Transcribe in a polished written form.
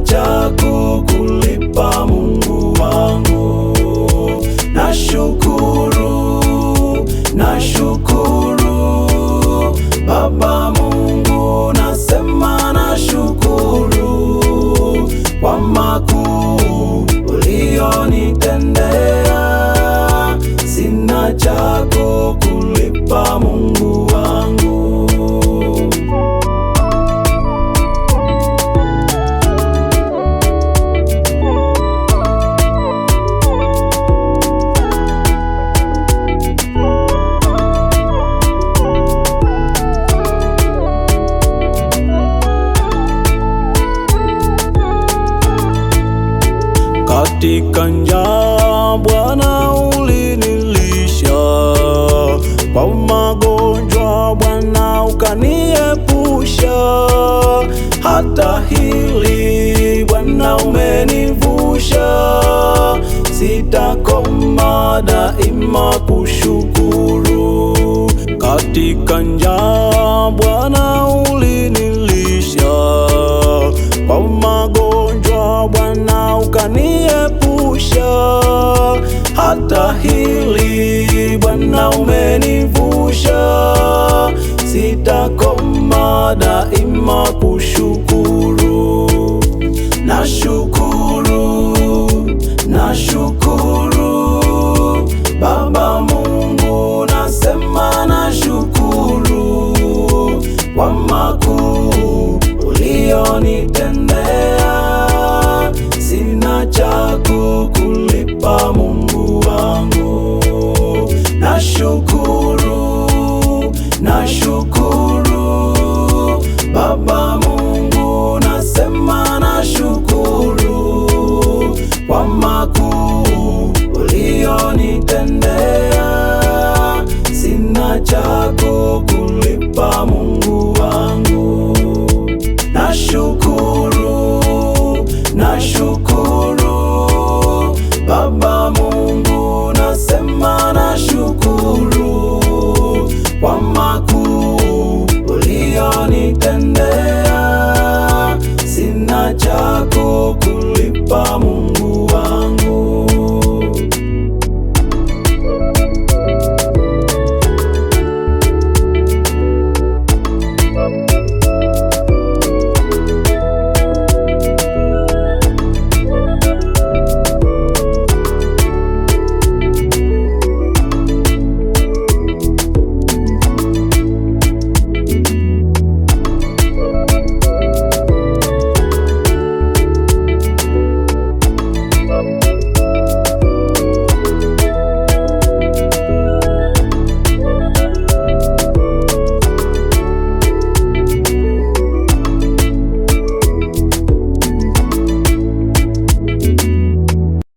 cha kukulipa Mungu wangu. Nashukuru, nashukuru Baba Mungu, nasema nashukuru kwa makuu ulionitendea. Sina cha kukulipa Mungu wangu. Katika njaa Bwana ulinilisha, kwa magonjwa Bwana ukaniepusha. Hata hili Bwana umenivusha, sitakoma daima kushukuru. Katika njaa Bwana ulinilisha, kwa magonjwa Bwana ukaniepusha. Hata hili Bwana umenivusha, sitakoma daima kushukuru. Nashukuru, nashukuru Baba Mungu, nasema nashukuru kwa makuu ulionitendea. Sina cha kukulipa Mungu wangu. Nashukuru, nashukuru Baba Mungu, nasema nashukuru kwa makuu ulionitendea. Sina cha kukulipa Mungu wangu. Nashukuru, nashukuru Baba Mungu, nasema nashukuru kwa makuu ulionitendea. Sina cha kukulipa Mungu.